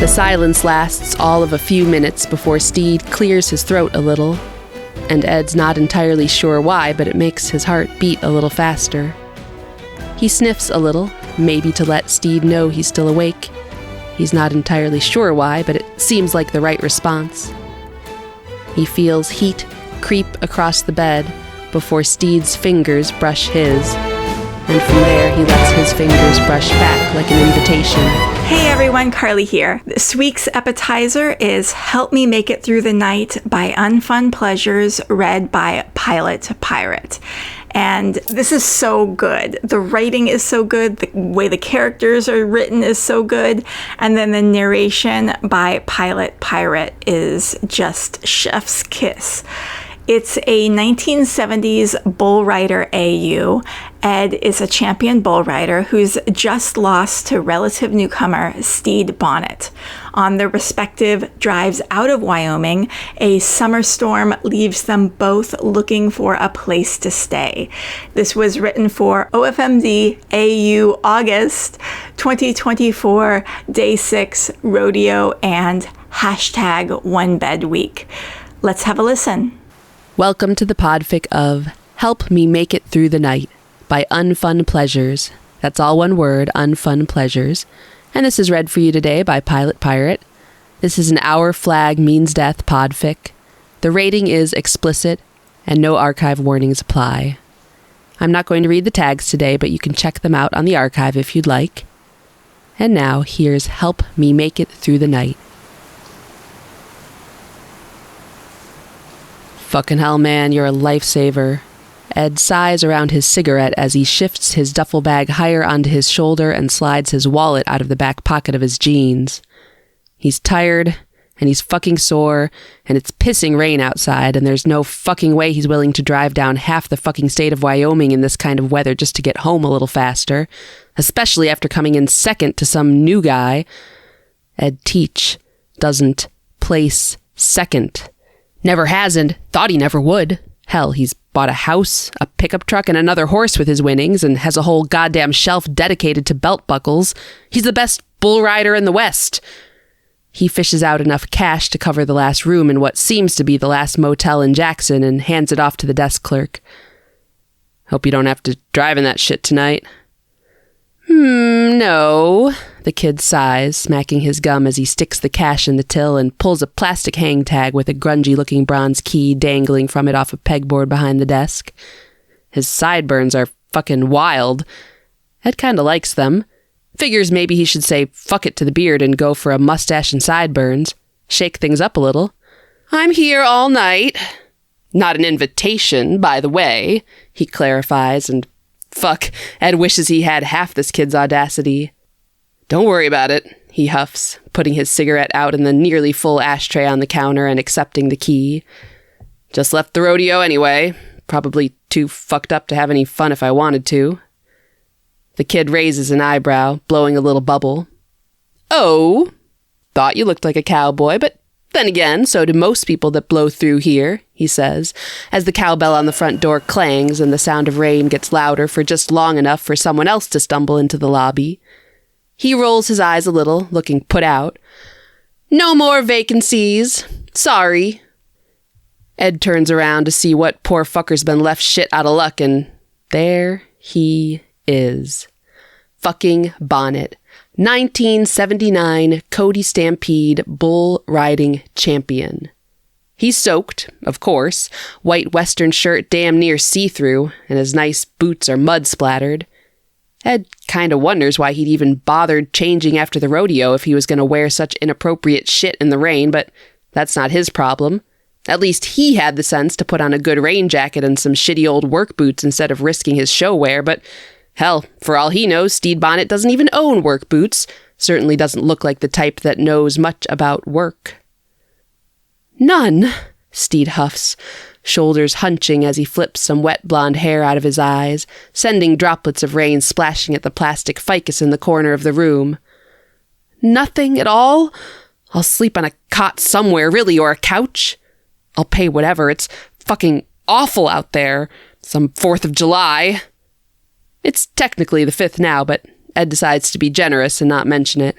The silence lasts all of a few minutes before Stede clears his throat a little, and Ed's not entirely sure why, but it makes his heart beat a little faster. He sniffs a little, maybe to let Stede know he's still awake. He's not entirely sure why, but it seems like the right response. He feels heat creep across the bed before Stede's fingers brush his, and from there he lets his fingers brush back like an invitation. Hey everyone, Carly here. This week's appetizer is Help Me Make It Through the Night by Unfunpleasures, read by Pilot Pirate. And this is so good. The writing is so good. The way the characters are written is so good. And then the narration by Pilot Pirate is just chef's kiss. It's a 1970s bull rider AU. Ed is a champion bull rider who's just lost to relative newcomer Stede Bonnet. On their respective drives out of Wyoming, a summer storm leaves them both looking for a place to stay. This was written for OFMD AU August 2024, Day 6, Rodeo, and #OneBedWeek. Let's have a listen. Welcome to the podfic of Help Me Make It Through the Night by Unfunpleasures. That's all one word, Unfunpleasures. And this is read for you today by Pilot Pirate. This is an Our Flag Means Death podfic. The rating is explicit and no archive warnings apply. I'm not going to read the tags today, but you can check them out on the archive if you'd like. And now, here's Help Me Make It Through the Night. Fucking hell, man, you're a lifesaver. Ed sighs around his cigarette as he shifts his duffel bag higher onto his shoulder and slides his wallet out of the back pocket of his jeans. He's tired, and he's fucking sore, and it's pissing rain outside, and there's no fucking way he's willing to drive down half the fucking state of Wyoming in this kind of weather just to get home a little faster, especially after coming in second to some new guy. Ed Teach doesn't place second. Never has and thought he never would. Hell, he's bought a house, a pickup truck, and another horse with his winnings, and has a whole goddamn shelf dedicated to belt buckles. He's the best bull rider in the West. He fishes out enough cash to cover the last room in what seems to be the last motel in Jackson and hands it off to the desk clerk. Hope you don't have to drive in that shit tonight. No, the kid sighs, smacking his gum as he sticks the cash in the till and pulls a plastic hang tag with a grungy-looking bronze key dangling from it off a pegboard behind the desk. His sideburns are fucking wild. Ed kinda likes them. Figures maybe he should say fuck it to the beard and go for a mustache and sideburns. Shake things up a little. I'm here all night. Not an invitation, by the way, he clarifies, and fuck, Ed wishes he had half this kid's audacity. Don't worry about it, he huffs, putting his cigarette out in the nearly full ashtray on the counter and accepting the key. Just left the rodeo anyway. Probably too fucked up to have any fun if I wanted to. The kid raises an eyebrow, blowing a little bubble. Oh, thought you looked like a cowboy, but then again, so do most people that blow through here, he says, as the cowbell on the front door clangs and the sound of rain gets louder for just long enough for someone else to stumble into the lobby. He rolls his eyes a little, looking put out. No more vacancies. Sorry. Ed turns around to see what poor fucker's been left shit out of luck, and there he is. Fucking Bonnet. 1979 Cody Stampede bull riding champion. He's soaked, of course, white western shirt damn near see-through, and his nice boots are mud-splattered. Ed kinda wonders why he'd even bothered changing after the rodeo if he was gonna wear such inappropriate shit in the rain, but that's not his problem. At least he had the sense to put on a good rain jacket and some shitty old work boots instead of risking his show wear, but hell, for all he knows, Stede Bonnet doesn't even own work boots. Certainly doesn't look like the type that knows much about work. None, Stede huffs, shoulders hunching as he flips some wet blonde hair out of his eyes, sending droplets of rain splashing at the plastic ficus in the corner of the room. Nothing at all? I'll sleep on a cot somewhere, really, or a couch. I'll pay whatever. It's fucking awful out there. Some 4th of July. It's technically the 5th now, but Ed decides to be generous and not mention it.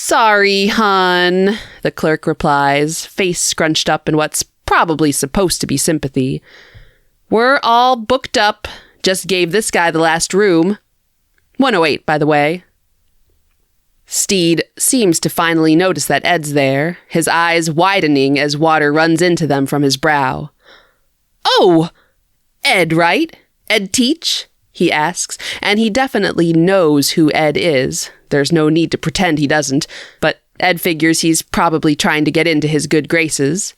Sorry, hon, the clerk replies, face scrunched up in what's probably supposed to be sympathy. We're all booked up. Just gave this guy the last room. 108, by the way. Stede seems to finally notice that Ed's there, his eyes widening as water runs into them from his brow. Oh! Ed, right? Ed Teach? He asks, and he definitely knows who Ed is. There's no need to pretend he doesn't, but Ed figures he's probably trying to get into his good graces.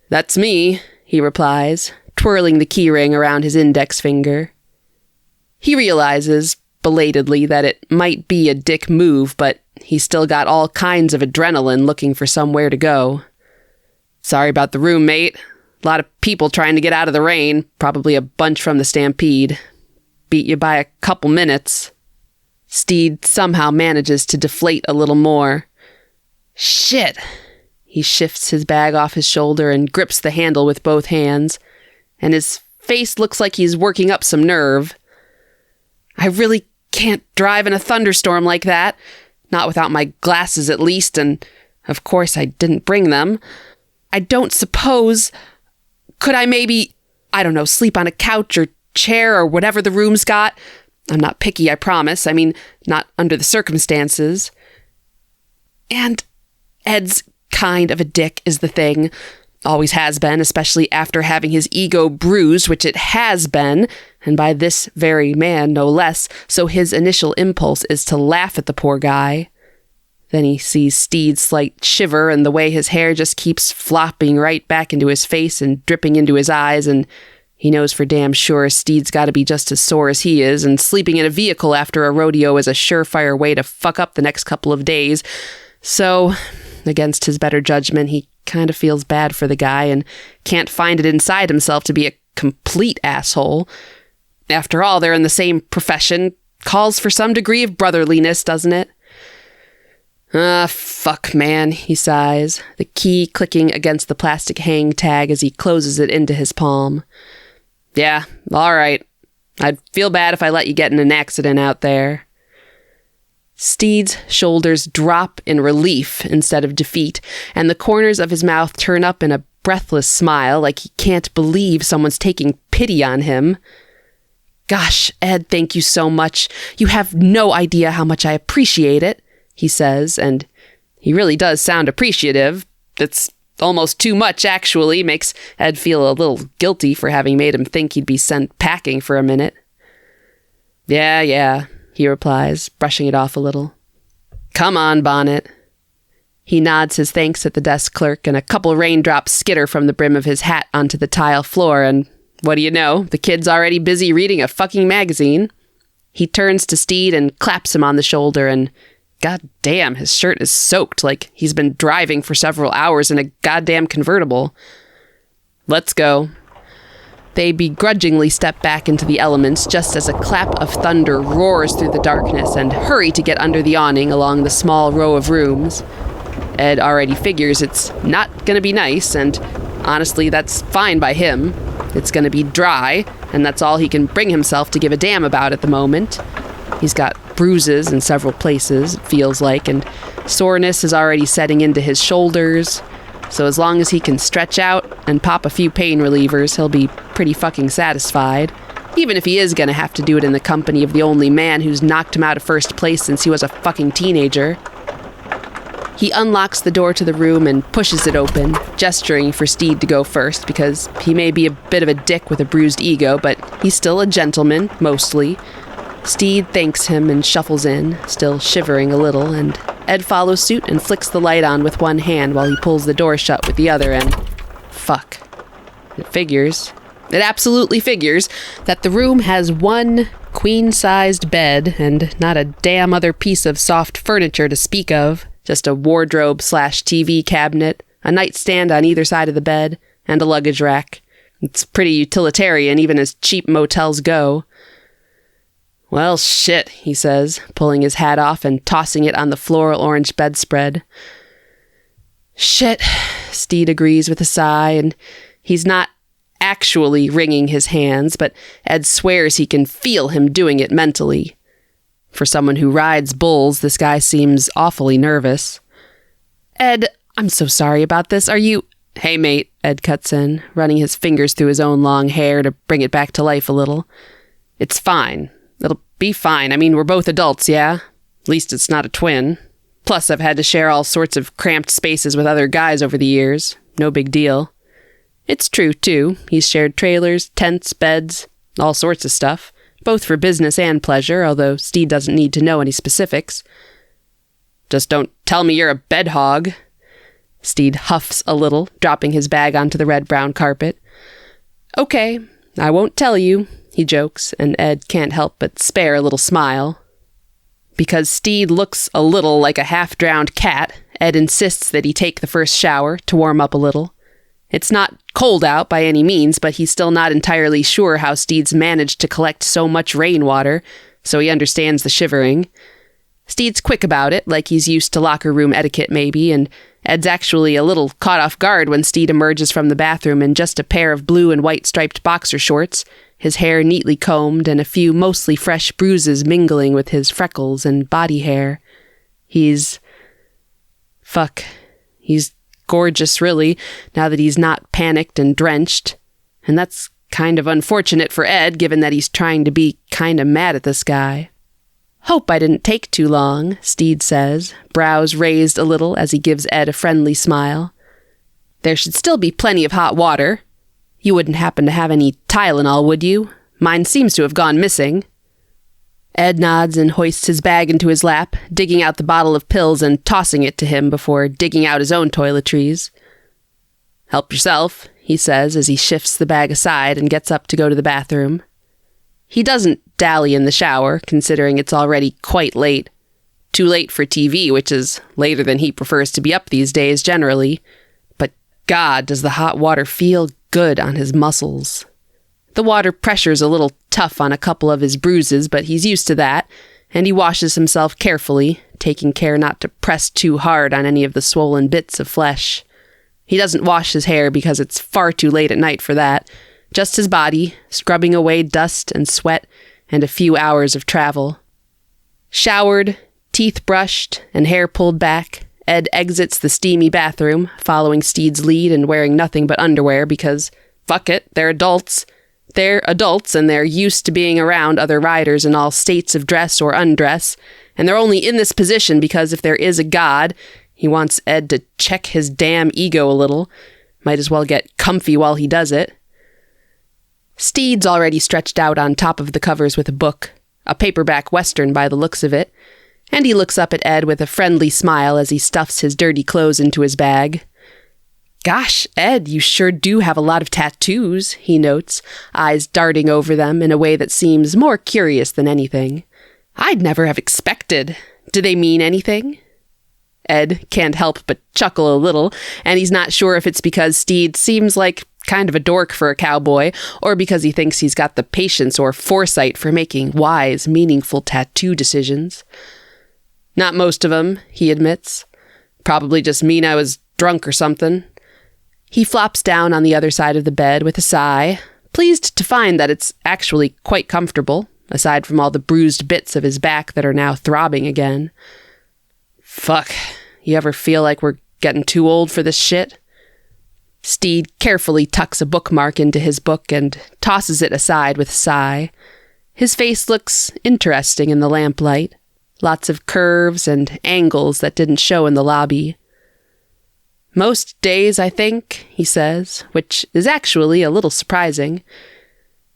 That's me, he replies, twirling the keyring around his index finger. He realizes, belatedly, that it might be a dick move, but he's still got all kinds of adrenaline looking for somewhere to go. Sorry about the room, mate. A lot of people trying to get out of the rain, probably a bunch from the stampede. Beat you by a couple minutes. Stede somehow manages to deflate a little more. Shit! He shifts his bag off his shoulder and grips the handle with both hands, and his face looks like he's working up some nerve. I really can't drive in a thunderstorm like that. Not without my glasses, at least, and of course I didn't bring them. I don't suppose... Could I maybe, I don't know, sleep on a couch or chair or whatever the room's got? I'm not picky, I promise. I mean, not under the circumstances. And Ed's kind of a dick is the thing. Always has been, especially after having his ego bruised, which it has been, and by this very man, no less, so his initial impulse is to laugh at the poor guy. Then he sees Stede's slight shiver and the way his hair just keeps flopping right back into his face and dripping into his eyes, and he knows for damn sure Stede's got to be just as sore as he is, and sleeping in a vehicle after a rodeo is a surefire way to fuck up the next couple of days. So, against his better judgment, he kind of feels bad for the guy and can't find it inside himself to be a complete asshole. After all, they're in the same profession. Calls for some degree of brotherliness, doesn't it? Fuck, man, he sighs, the key clicking against the plastic hang tag as he closes it into his palm. Yeah, all right. I'd feel bad if I let you get in an accident out there. Stede's shoulders drop in relief instead of defeat, and the corners of his mouth turn up in a breathless smile like he can't believe someone's taking pity on him. Gosh, Ed, thank you so much. You have no idea how much I appreciate it, he says, and he really does sound appreciative. It's almost too much, actually. Makes Ed feel a little guilty for having made him think he'd be sent packing for a minute. Yeah, he replies, brushing it off a little. Come on, Bonnet. He nods his thanks at the desk clerk, and a couple raindrops skitter from the brim of his hat onto the tile floor, and what do you know? The kid's already busy reading a fucking magazine. He turns to Stede and claps him on the shoulder, and god damn, his shirt is soaked like he's been driving for several hours in a goddamn convertible. Let's go. They begrudgingly step back into the elements just as a clap of thunder roars through the darkness and hurry to get under the awning along the small row of rooms. Ed already figures it's not going to be nice, and honestly, that's fine by him. It's going to be dry, and that's all he can bring himself to give a damn about at the moment. He's got bruises in several places, it feels like, and soreness is already setting into his shoulders. So as long as he can stretch out and pop a few pain relievers, he'll be pretty fucking satisfied. Even if he is gonna have to do it in the company of the only man who's knocked him out of first place since he was a fucking teenager. He unlocks the door to the room and pushes it open, gesturing for Stede to go first because he may be a bit of a dick with a bruised ego, but he's still a gentleman, mostly. Stede thanks him and shuffles in, still shivering a little, and Ed follows suit and flicks the light on with one hand while he pulls the door shut with the other, and fuck. It absolutely figures that the room has one queen-sized bed and not a damn other piece of soft furniture to speak of, just a wardrobe/TV cabinet, a nightstand on either side of the bed, and a luggage rack. It's pretty utilitarian, even as cheap motels go. Well, shit, he says, pulling his hat off and tossing it on the floral orange bedspread. Shit, Stede agrees with a sigh, and he's not actually wringing his hands, but Ed swears he can feel him doing it mentally. For someone who rides bulls, this guy seems awfully nervous. Ed, I'm so sorry about this. Are you... Hey, mate, Ed cuts in, running his fingers through his own long hair to bring it back to life a little. It's fine. It'll be fine. I mean, we're both adults, yeah? At least it's not a twin. Plus, I've had to share all sorts of cramped spaces with other guys over the years. No big deal. It's true, too. He's shared trailers, tents, beds, all sorts of stuff. Both for business and pleasure, although Stede doesn't need to know any specifics. Just don't tell me you're a bed hog. Stede huffs a little, dropping his bag onto the red-brown carpet. Okay, I won't tell you, he jokes, and Ed can't help but spare a little smile. Because Stede looks a little like a half-drowned cat, Ed insists that he take the first shower to warm up a little. It's not cold out by any means, but he's still not entirely sure how Stede's managed to collect so much rainwater, so he understands the shivering. Stede's quick about it, like he's used to locker room etiquette maybe, and Ed's actually a little caught off guard when Stede emerges from the bathroom in just a pair of blue and white striped boxer shorts, his hair neatly combed and a few mostly fresh bruises mingling with his freckles and body hair. He's gorgeous, really, now that he's not panicked and drenched. And that's kind of unfortunate for Ed, given that he's trying to be kind of mad at this guy. Hope I didn't take too long, Stede says, brows raised a little as he gives Ed a friendly smile. There should still be plenty of hot water. You wouldn't happen to have any Tylenol, would you? Mine seems to have gone missing. Ed nods and hoists his bag into his lap, digging out the bottle of pills and tossing it to him before digging out his own toiletries. Help yourself, he says as he shifts the bag aside and gets up to go to the bathroom. He doesn't dally in the shower, considering it's already quite late. Too late for TV, which is later than he prefers to be up these days generally. But God, does the hot water feel good on his muscles. The water pressure's a little tough on a couple of his bruises, but he's used to that, and he washes himself carefully, taking care not to press too hard on any of the swollen bits of flesh. He doesn't wash his hair because it's far too late at night for that. Just his body, scrubbing away dust and sweat and a few hours of travel. Showered, teeth brushed, and hair pulled back, Ed exits the steamy bathroom, following Stede's lead and wearing nothing but underwear because, fuck it, they're adults. They're adults and they're used to being around other riders in all states of dress or undress, and they're only in this position because if there is a God, he wants Ed to check his damn ego a little. Might as well get comfy while he does it. Stede's already stretched out on top of the covers with a book, a paperback western by the looks of it, and he looks up at Ed with a friendly smile as he stuffs his dirty clothes into his bag. Gosh, Ed, you sure do have a lot of tattoos, he notes, eyes darting over them in a way that seems more curious than anything. I'd never have expected. Do they mean anything? Ed can't help but chuckle a little, and he's not sure if it's because Stede seems like kind of a dork for a cowboy, or because he thinks he's got the patience or foresight for making wise, meaningful tattoo decisions. Not most of them, he admits. Probably just mean I was drunk or something. He flops down on the other side of the bed with a sigh, pleased to find that it's actually quite comfortable, aside from all the bruised bits of his back that are now throbbing again. Fuck, you ever feel like we're getting too old for this shit? Stede carefully tucks a bookmark into his book and tosses it aside with a sigh. His face looks interesting in the lamplight. Lots of curves and angles that didn't show in the lobby. Most days, I think, he says, which is actually a little surprising.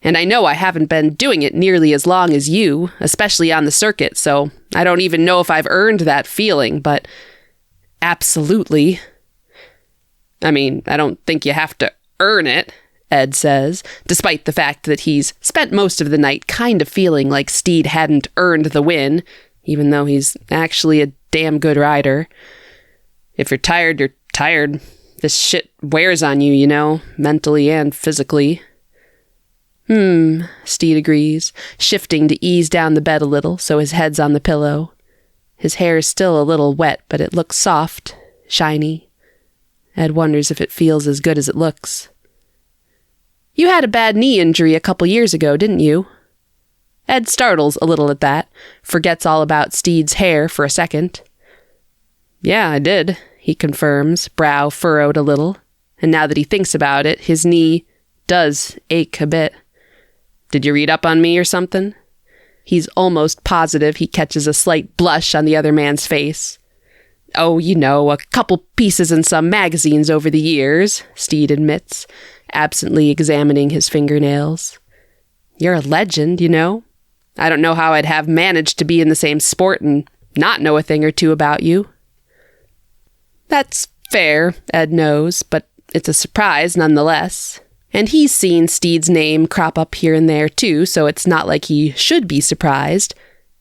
And I know I haven't been doing it nearly as long as you, especially on the circuit, so I don't even know if I've earned that feeling, but absolutely. I mean, I don't think you have to earn it, Ed says, despite the fact that he's spent most of the night kind of feeling like Stede hadn't earned the win, even though he's actually a damn good rider. If you're tired, you're tired. This shit wears on you, you know, mentally and physically. Stede agrees, shifting to ease down the bed a little so his head's on the pillow. His hair is still a little wet, but it looks soft, shiny. Ed wonders if it feels as good as it looks. You had a bad knee injury a couple years ago, didn't you? Ed startles a little at that, forgets all about Stede's hair for a second. Yeah, I did, he confirms, brow furrowed a little. And now that he thinks about it, his knee does ache a bit. Did you read up on me or something? He's almost positive he catches a slight blush on the other man's face. Oh, a couple pieces in some magazines over the years, Stede admits, absently examining his fingernails. You're a legend, I don't know how I'd have managed to be in the same sport and not know a thing or two about you. That's fair, Ed knows, but it's a surprise nonetheless. And he's seen Stede's name crop up here and there too, so it's not like he should be surprised.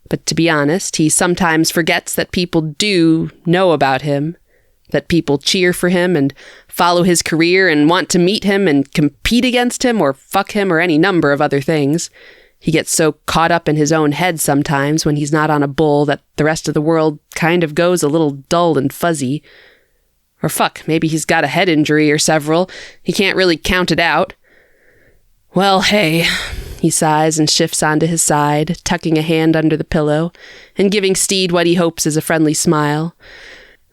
But to be honest, he sometimes forgets that people do know about him, that people cheer for him and follow his career and want to meet him and compete against him or fuck him or any number of other things. He gets so caught up in his own head sometimes when he's not on a bull that the rest of the world kind of goes a little dull and fuzzy. Or fuck, maybe he's got a head injury or several. He can't really count it out. Well, hey, he sighs and shifts onto his side, tucking a hand under the pillow and giving Stede what he hopes is a friendly smile.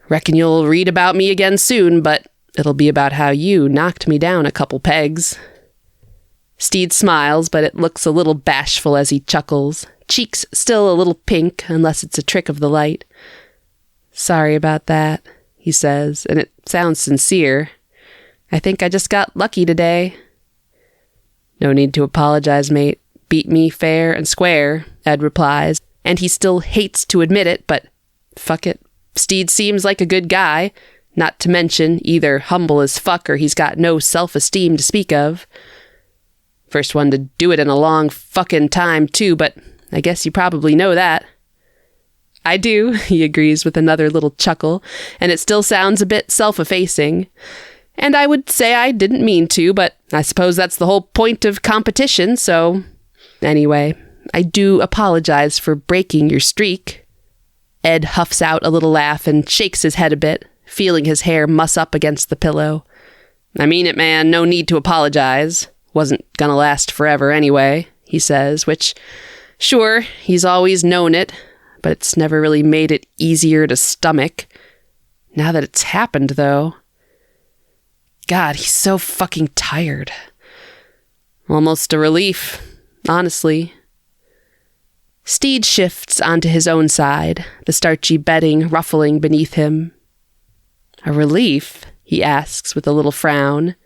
Reckon you'll read about me again soon, but it'll be about how you knocked me down a couple pegs. Stede smiles, but it looks a little bashful as he chuckles, cheeks still a little pink, unless it's a trick of the light. Sorry about that, he says, and it sounds sincere. I think I just got lucky today. No need to apologize, mate. Beat me fair and square, Ed replies, and he still hates to admit it, but fuck it. Stede seems like a good guy, not to mention either humble as fuck or he's got no self-esteem to speak of. First one to do it in a long fucking time, too, but I guess you probably know that. I do, he agrees with another little chuckle, and it still sounds a bit self-effacing. And I would say I didn't mean to, but I suppose that's the whole point of competition, so... Anyway, I do apologize for breaking your streak. Ed huffs out a little laugh and shakes his head a bit, feeling his hair muss up against the pillow. I mean it, man, no need to apologize. Wasn't gonna last forever anyway, he says, which, sure, he's always known it, but it's never really made it easier to stomach. Now that it's happened, though... God, he's so fucking tired. Almost a relief, honestly. Stede shifts onto his own side, the starchy bedding ruffling beneath him. A relief? He asks with a little frown.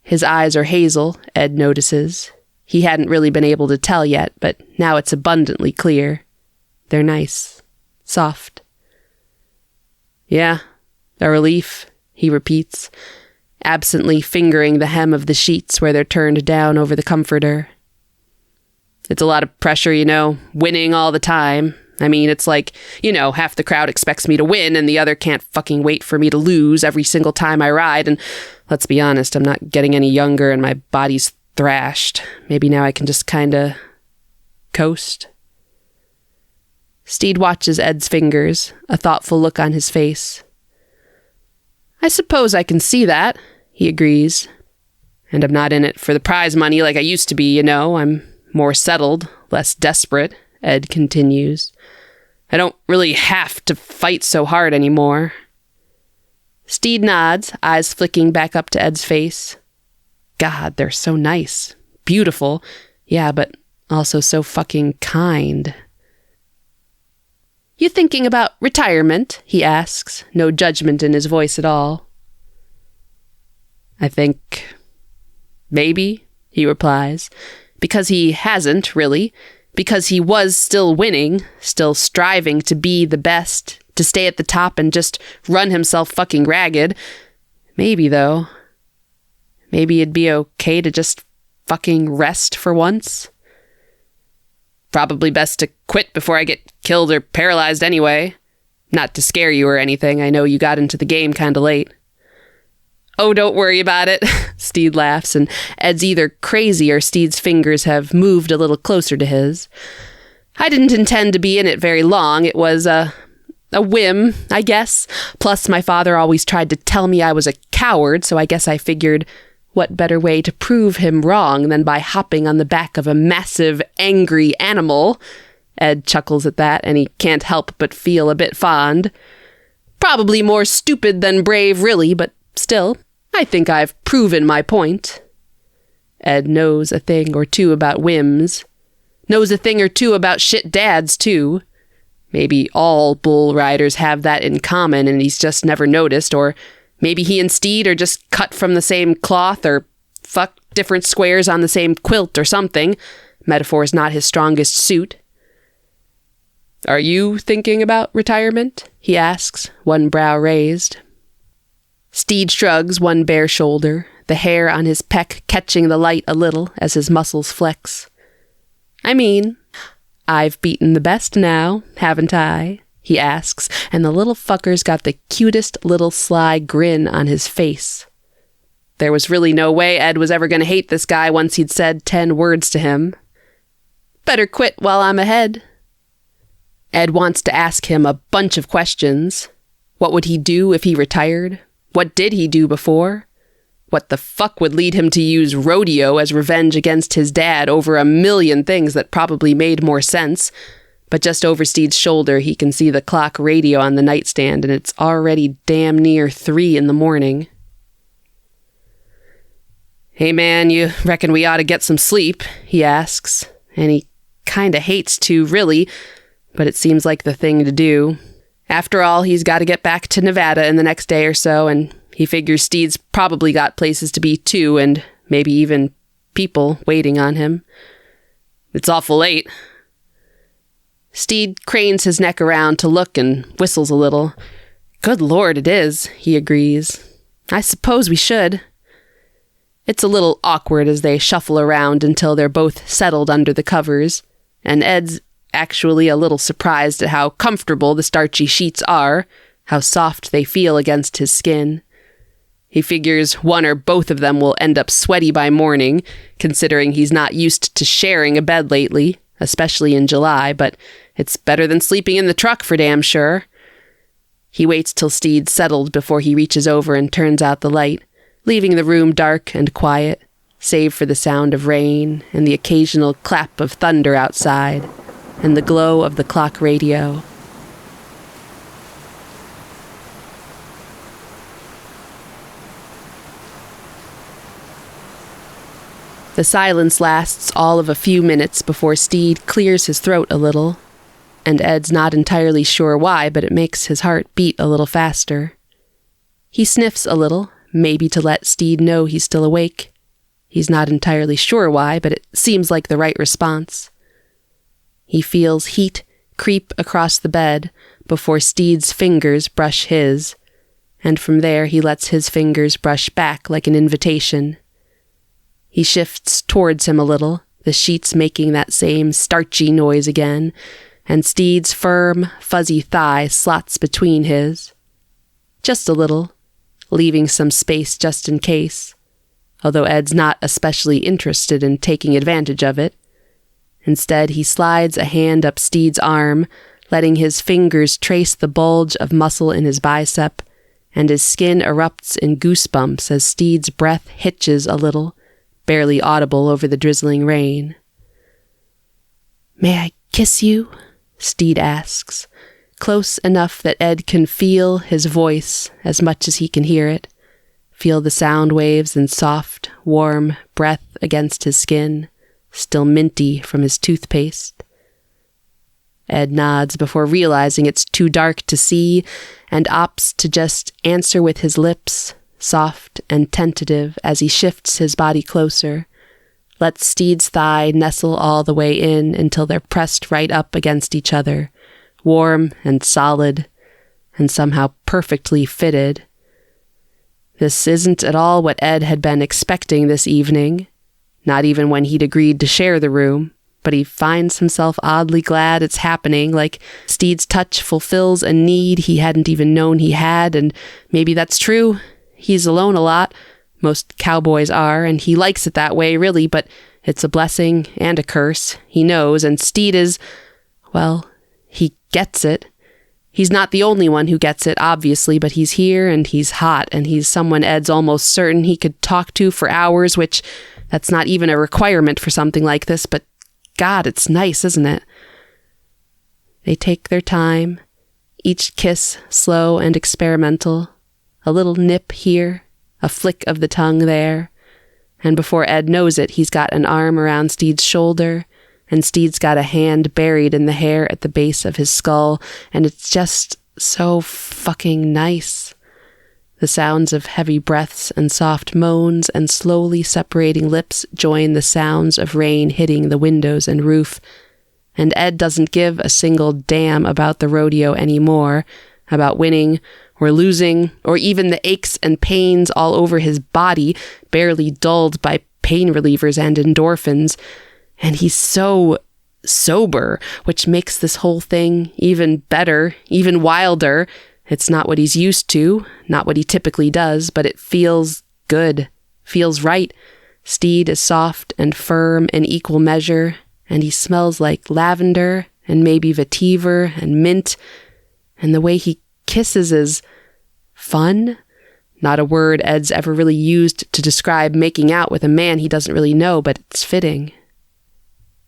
His eyes are hazel, Ed notices. He hadn't really been able to tell yet, but now it's abundantly clear. They're nice. Soft. Yeah, a relief, he repeats, absently fingering the hem of the sheets where they're turned down over the comforter. It's a lot of pressure, winning all the time. I mean, it's like, half the crowd expects me to win and the other can't fucking wait for me to lose every single time I ride. And let's be honest, I'm not getting any younger and my body's thrashed. Maybe now I can just kinda coast. Stede watches Ed's fingers, a thoughtful look on his face. I suppose I can see that, he agrees. And I'm not in it for the prize money like I used to be, I'm more settled, less desperate, Ed continues. I don't really have to fight so hard anymore. Stede nods, eyes flicking back up to Ed's face. God, they're so nice. Beautiful. Yeah, but also so fucking kind. You thinking about retirement? He asks, no judgment in his voice at all. I think... maybe, he replies, because he hasn't, really, because he was still winning, still striving to be the best, to stay at the top and just run himself fucking ragged. Maybe, though. Maybe it'd be okay to just fucking rest for once. Probably best to quit before I get killed or paralyzed anyway. Not to scare you or anything, I know you got into the game kinda late. Oh, don't worry about it, Stede laughs, and Ed's either crazy or Stede's fingers have moved a little closer to his. I didn't intend to be in it very long. It was a whim, I guess. Plus, my father always tried to tell me I was a coward, so I guess I figured What better way to prove him wrong than by hopping on the back of a massive, angry animal? Ed chuckles at that, and he can't help but feel a bit fond. Probably more stupid than brave, really, but still, I think I've proven my point. Ed knows a thing or two about whims. Knows a thing or two about shit dads, too. Maybe all bull riders have that in common and he's just never noticed, or maybe he and Stede are just cut from the same cloth, or fuck different squares on the same quilt or something. Metaphor's not his strongest suit. Are you thinking about retirement? He asks, one brow raised. Stede shrugs one bare shoulder, the hair on his pec catching the light a little as his muscles flex. I mean, I've beaten the best now, haven't I? He asks, and the little fucker's got the cutest little sly grin on his face. There was really no way Ed was ever going to hate this guy once he'd said 10 words to him. Better quit while I'm ahead. Ed wants to ask him a bunch of questions. What would he do if he retired? What did he do before? What the fuck would lead him to use Rodeo as revenge against his dad over a million things that probably made more sense? But just over Stede's shoulder, he can see the clock radio on the nightstand, and it's already damn near 3 in the morning. Hey man, you reckon we ought to get some sleep? He asks, and he kinda hates to, really, but it seems like the thing to do. After all, he's got to get back to Nevada in the next day or so, and he figures Stede's probably got places to be too, and maybe even people waiting on him. It's awful late. Stede cranes his neck around to look and whistles a little. Good Lord, it is, he agrees. I suppose we should. It's a little awkward as they shuffle around until they're both settled under the covers, and Ed's actually a little surprised at how comfortable the starchy sheets are, how soft they feel against his skin. He figures one or both of them will end up sweaty by morning, considering he's not used to sharing a bed lately, especially in July, but it's better than sleeping in the truck for damn sure. He waits till Stede's settled before he reaches over and turns out the light, leaving the room dark and quiet, save for the sound of rain and the occasional clap of thunder outside, and the glow of the clock radio. The silence lasts all of a few minutes before Stede clears his throat a little, and Ed's not entirely sure why, but it makes his heart beat a little faster. He sniffs a little, maybe to let Stede know he's still awake. He's not entirely sure why, but it seems like the right response. He feels heat creep across the bed before Stede's fingers brush his, and from there he lets his fingers brush back like an invitation. He shifts towards him a little, the sheets making that same starchy noise again, and Stede's firm, fuzzy thigh slots between his. Just a little, leaving some space just in case, although Ed's not especially interested in taking advantage of it. Instead, he slides a hand up Stede's arm, letting his fingers trace the bulge of muscle in his bicep, and his skin erupts in goosebumps as Stede's breath hitches a little, barely audible over the drizzling rain. May I kiss you? Stede asks, close enough that Ed can feel his voice as much as he can hear it, feel the sound waves and soft, warm breath against his skin, still minty from his toothpaste. Ed nods before realizing it's too dark to see and opts to just answer with his lips, soft and tentative as he shifts his body closer, lets Stede's thigh nestle all the way in until they're pressed right up against each other, warm and solid, and somehow perfectly fitted. This isn't at all what Ed had been expecting this evening, not even when he'd agreed to share the room, but he finds himself oddly glad it's happening, like Stede's touch fulfills a need he hadn't even known he had, and maybe that's true. He's alone a lot. Most cowboys are, and he likes it that way, really, but it's a blessing and a curse, he knows, and Stede is, well, he gets it. He's not the only one who gets it, obviously, but he's here and he's hot and he's someone Ed's almost certain he could talk to for hours, which that's not even a requirement for something like this, but God, it's nice, isn't it? They take their time, each kiss slow and experimental, a little nip here, a flick of the tongue there, and before Ed knows it, he's got an arm around Stede's shoulder, and Stede's got a hand buried in the hair at the base of his skull, and it's just so fucking nice. The sounds of heavy breaths and soft moans and slowly separating lips join the sounds of rain hitting the windows and roof, and Ed doesn't give a single damn about the rodeo anymore, about winning or losing, or even the aches and pains all over his body, barely dulled by pain relievers and endorphins. And he's so sober, which makes this whole thing even better, even wilder. It's not what he's used to, not what he typically does, but it feels good, feels right. Stede is soft and firm in equal measure, and he smells like lavender and maybe vetiver and mint, and the way he kisses is fun. Not a word Ed's ever really used to describe making out with a man he doesn't really know, but it's fitting.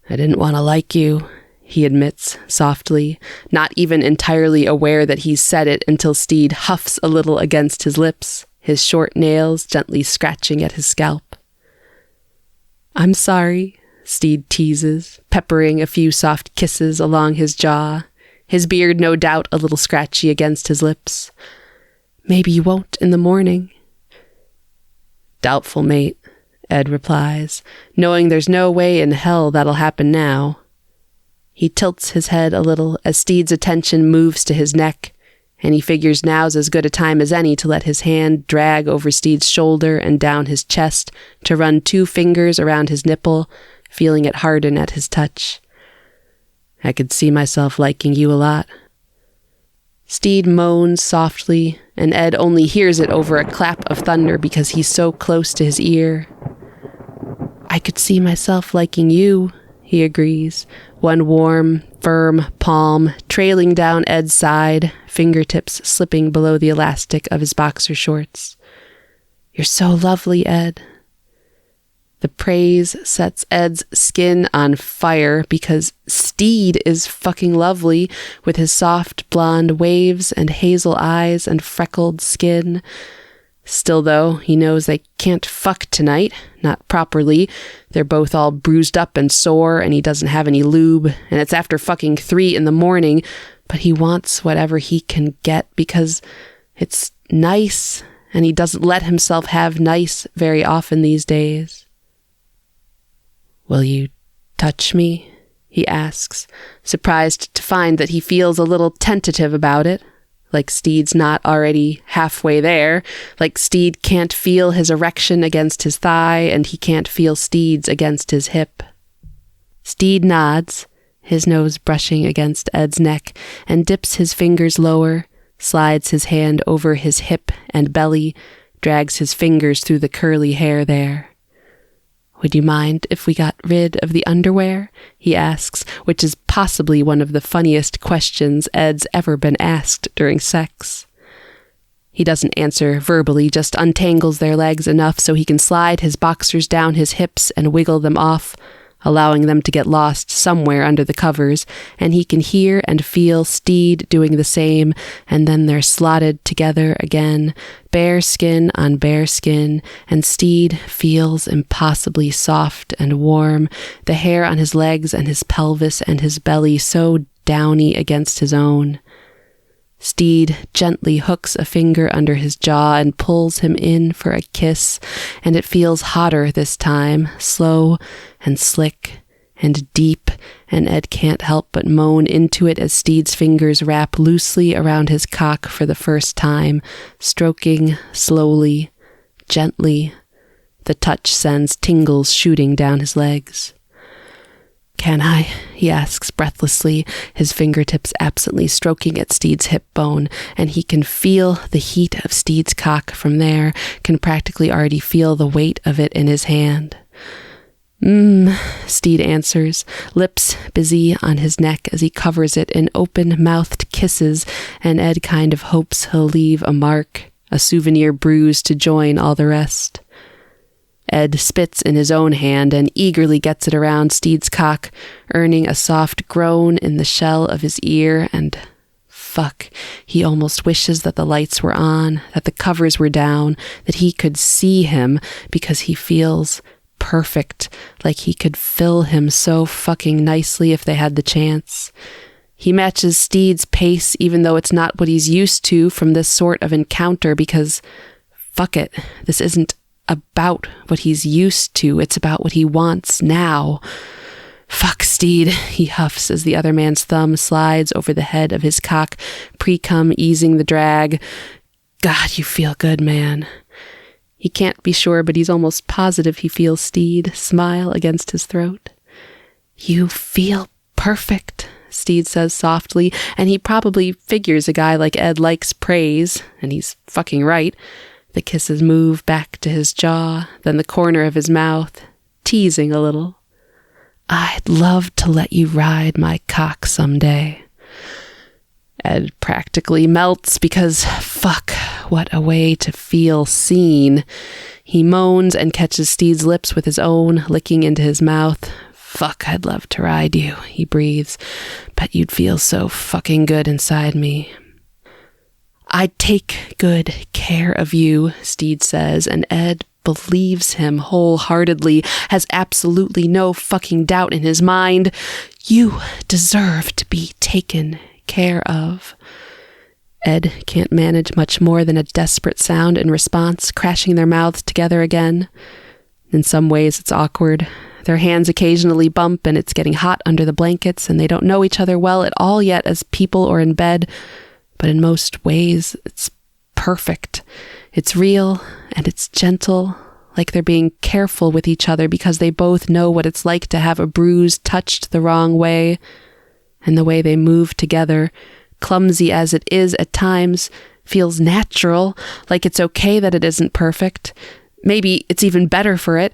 I didn't want to like you, he admits softly, not even entirely aware that he's said it until Stede huffs a little against his lips, his short nails gently scratching at his scalp. I'm sorry, Stede teases, peppering a few soft kisses along his jaw, his beard no doubt a little scratchy against his lips. Maybe you won't in the morning. Doubtful, mate, Ed replies, knowing there's no way in hell that'll happen now. He tilts his head a little as Stede's attention moves to his neck, and he figures now's as good a time as any to let his hand drag over Stede's shoulder and down his chest, to run 2 fingers around his nipple, feeling it harden at his touch. I could see myself liking you a lot. Stede moans softly, and Ed only hears it over a clap of thunder because he's so close to his ear. I could see myself liking you, he agrees, one warm, firm palm trailing down Ed's side, fingertips slipping below the elastic of his boxer shorts. You're so lovely, Ed. The praise sets Ed's skin on fire because Stede is fucking lovely with his soft blonde waves and hazel eyes and freckled skin. Still, though, he knows they can't fuck tonight, not properly. They're both all bruised up and sore, and he doesn't have any lube, and it's after fucking 3 a.m, but he wants whatever he can get because it's nice, and he doesn't let himself have nice very often these days. Will you touch me? He asks, surprised to find that he feels a little tentative about it, like Stede's not already halfway there, like Stede can't feel his erection against his thigh and he can't feel Stede's against his hip. Stede nods, his nose brushing against Ed's neck, and dips his fingers lower, slides his hand over his hip and belly, drags his fingers through the curly hair there. Would you mind if we got rid of the underwear? He asks, which is possibly one of the funniest questions Ed's ever been asked during sex. He doesn't answer verbally, just untangles their legs enough so he can slide his boxers down his hips and wiggle them off, allowing them to get lost somewhere under the covers, and he can hear and feel Stede doing the same, and then they're slotted together again, bare skin on bare skin, and Stede feels impossibly soft and warm, the hair on his legs and his pelvis and his belly so downy against his own. Stede gently hooks a finger under his jaw and pulls him in for a kiss, and it feels hotter this time, slow and slick and deep, and Ed can't help but moan into it as Stede's fingers wrap loosely around his cock for the first time, stroking slowly, gently. The touch sends tingles shooting down his legs. Can I? He asks breathlessly, his fingertips absently stroking at Stede's hip bone, and he can feel the heat of Stede's cock from there, can practically already feel the weight of it in his hand. Stede answers, lips busy on his neck as he covers it in open-mouthed kisses, and Ed kind of hopes he'll leave a mark, a souvenir bruise to join all the rest. Ed spits in his own hand and eagerly gets it around Stede's cock, earning a soft groan in the shell of his ear, and fuck, he almost wishes that the lights were on, that the covers were down, that he could see him, because he feels perfect, like he could fill him so fucking nicely if they had the chance. He matches Stede's pace even though it's not what he's used to from this sort of encounter, because fuck it, this isn't about what he's used to, it's about what he wants now. Fuck, Stede, he huffs as the other man's thumb slides over the head of his cock, pre-cum easing the drag. God, you feel good, man. He can't be sure, but he's almost positive he feels Stede smile against his throat. You feel perfect, Stede says softly, and he probably figures a guy like Ed likes praise, and he's fucking right. The kisses move back to his jaw, then the corner of his mouth, teasing a little. I'd love to let you ride my cock someday. Ed practically melts because, fuck, what a way to feel seen. He moans and catches Stede's lips with his own, licking into his mouth. Fuck, I'd love to ride you, he breathes. Bet you'd feel so fucking good inside me. I'd take good care of you, Stede says, and Ed believes him wholeheartedly, has absolutely no fucking doubt in his mind. You deserve to be taken care of. Ed can't manage much more than a desperate sound in response, crashing their mouths together again. In some ways, it's awkward. Their hands occasionally bump, and it's getting hot under the blankets, and they don't know each other well at all yet as people or in bed. But in most ways, it's perfect. It's real, and it's gentle, like they're being careful with each other because they both know what it's like to have a bruise touched the wrong way. And the way they move together, clumsy as it is at times, feels natural, like it's okay that it isn't perfect. Maybe it's even better for it.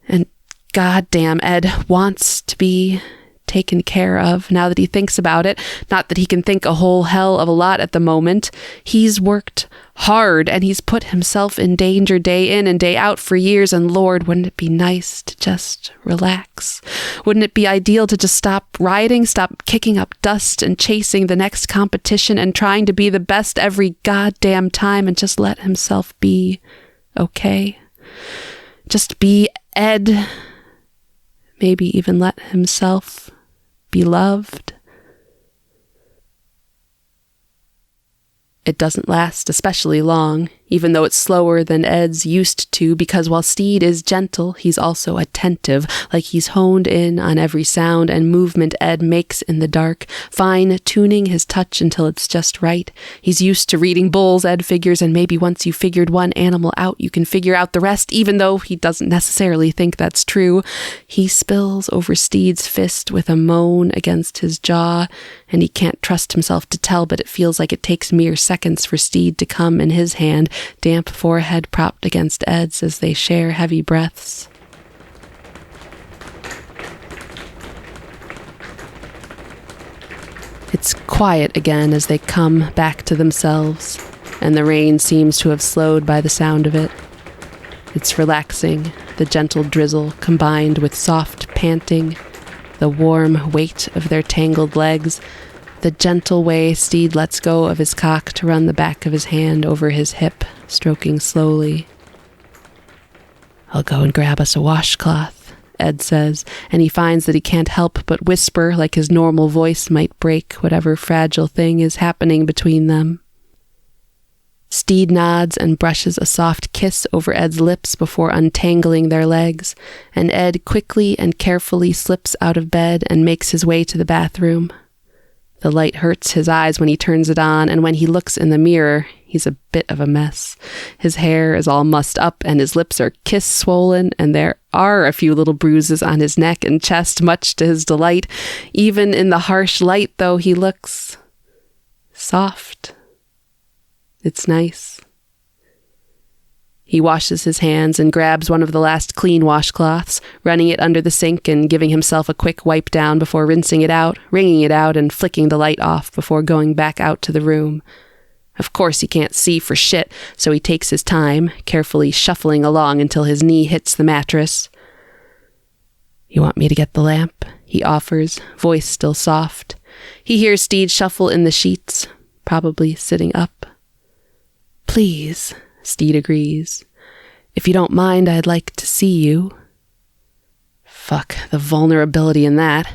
And goddamn, Ed wants to be taken care of now that he thinks about it. Not that he can think a whole hell of a lot at the moment. He's worked hard and he's put himself in danger day in and day out for years, and Lord, wouldn't it be nice to just relax? Wouldn't it be ideal to just stop riding, stop kicking up dust and chasing the next competition and trying to be the best every goddamn time and just let himself be okay? Just be Ed. Maybe even let himself be loved. It doesn't last especially long, even though it's slower than Ed's used to, because while Stede is gentle, he's also attentive, like he's honed in on every sound and movement Ed makes in the dark, fine-tuning his touch until it's just right. He's used to reading bulls, Ed figures, and maybe once you figured one animal out, you can figure out the rest, even though he doesn't necessarily think that's true. He spills over Stede's fist with a moan against his jaw, and he can't trust himself to tell, but it feels like it takes mere seconds for Stede to come in his hand, damp forehead propped against Ed's as they share heavy breaths. It's quiet again as they come back to themselves, and the rain seems to have slowed by the sound of it. It's relaxing, the gentle drizzle combined with soft panting, the warm weight of their tangled legs, the gentle way Stede lets go of his cock to run the back of his hand over his hip, stroking slowly. I'll go and grab us a washcloth, Ed says, and he finds that he can't help but whisper like his normal voice might break whatever fragile thing is happening between them. Stede nods and brushes a soft kiss over Ed's lips before untangling their legs, and Ed quickly and carefully slips out of bed and makes his way to the bathroom. The light hurts his eyes when he turns it on, and when he looks in the mirror, he's a bit of a mess. His hair is all mussed up, and his lips are kiss-swollen, and there are a few little bruises on his neck and chest, much to his delight. Even in the harsh light, though, he looks soft. It's nice. He washes his hands and grabs one of the last clean washcloths, running it under the sink and giving himself a quick wipe down before rinsing it out, wringing it out, and flicking the light off before going back out to the room. Of course he can't see for shit, so he takes his time, carefully shuffling along until his knee hits the mattress. "You want me to get the lamp?" he offers, voice still soft. He hears Stede shuffle in the sheets, probably sitting up. "Please," Stede agrees. "If you don't mind, I'd like to see you." Fuck, the vulnerability in that.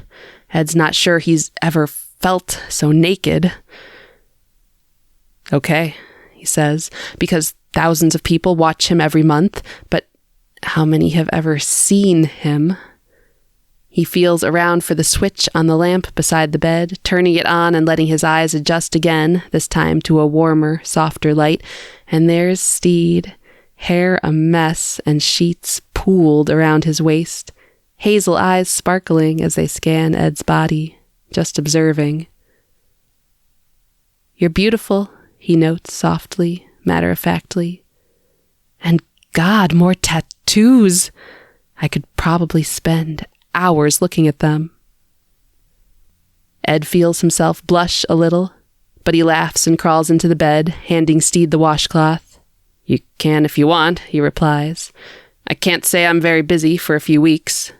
Ed's not sure he's ever felt so naked. "Okay," he says, because thousands of people watch him every month, but how many have ever seen him? He feels around for the switch on the lamp beside the bed, turning it on and letting his eyes adjust again, this time to a warmer, softer light, and there's Stede, hair a mess and sheets pooled around his waist, hazel eyes sparkling as they scan Ed's body, just observing. "You're beautiful," he notes softly, matter-of-factly. "And God, more tattoos! I could probably spend hours looking at them." Ed feels himself blush a little, but he laughs and crawls into the bed, handing Stede the washcloth. "You can if you want," he replies. "I can't say I'm very busy for a few weeks."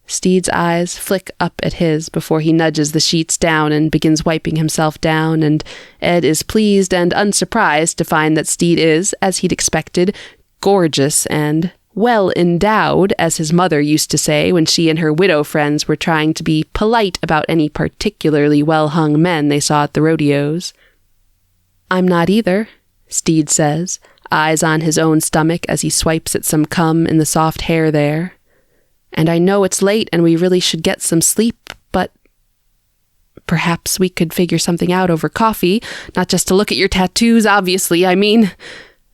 Stede's eyes flick up at his before he nudges the sheets down and begins wiping himself down, and Ed is pleased and unsurprised to find that Stede is, as he'd expected, gorgeous and well-endowed, as his mother used to say when she and her widow friends were trying to be polite about any particularly well-hung men they saw at the rodeos. "I'm not either," Stede says, eyes on his own stomach as he swipes at some cum in the soft hair there. "And I know it's late and we really should get some sleep, but perhaps we could figure something out over coffee, not just to look at your tattoos, obviously, I mean."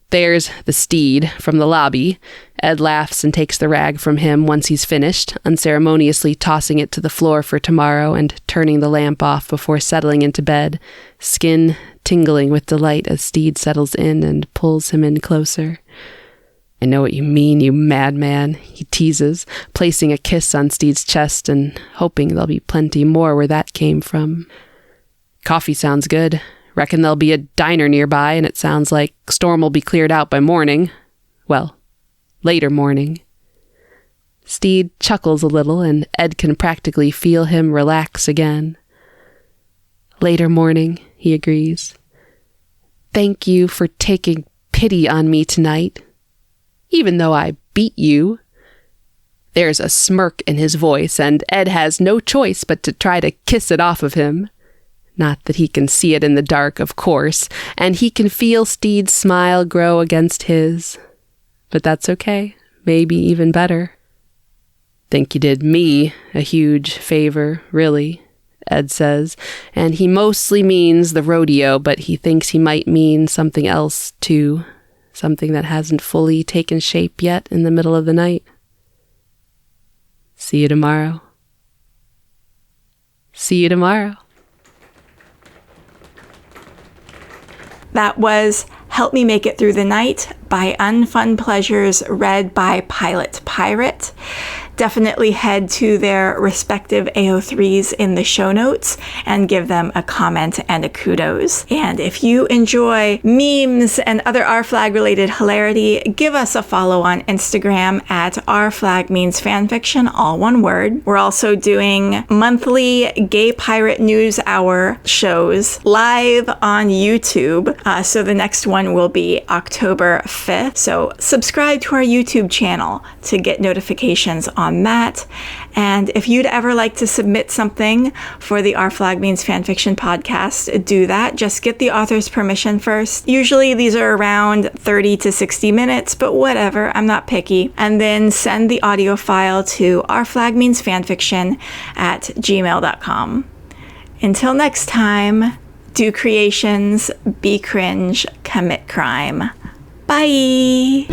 There's the Stede from the lobby. Ed laughs and takes the rag from him once he's finished, unceremoniously tossing it to the floor for tomorrow and turning the lamp off before settling into bed, skin tingling with delight as Stede settles in and pulls him in closer. "I know what you mean, you madman," he teases, placing a kiss on Stede's chest and hoping there'll be plenty more where that came from. "Coffee sounds good. Reckon there'll be a diner nearby, and it sounds like storm will be cleared out by morning. Well, later morning." Stede chuckles a little, and Ed can practically feel him relax again. "Later morning," he agrees. "Thank you for taking pity on me tonight, even though I beat you." There's a smirk in his voice, and Ed has no choice but to try to kiss it off of him. Not that he can see it in the dark, of course, and he can feel Stede's smile grow against his. But that's okay, maybe even better. "Think you did me a huge favor, really," Ed says, and he mostly means the rodeo, but he thinks he might mean something else, too. Something that hasn't fully taken shape yet in the middle of the night. See you tomorrow. See you tomorrow. That was Help Me Make It Through the Night by Unfunpleasures, read by Pilot Pirate. Definitely head to their respective AO3s in the show notes and give them a comment and a kudos. And if you enjoy memes and other R-Flag related hilarity, give us a follow on Instagram at rflagmeansfanfiction, all one word. We're also doing monthly Gay Pirate News Hour shows live on YouTube. So the next one will be October 5th. So subscribe to our YouTube channel to get notifications on that. And if you'd ever like to submit something for the Our Flag Means Fanfiction podcast, do that. Just get the author's permission first. Usually these are around 30 to 60 minutes, but whatever, I'm not picky. And then send the audio file to ourflagmeansfanfiction@gmail.com. Until next time, do creations, be cringe, commit crime. Bye!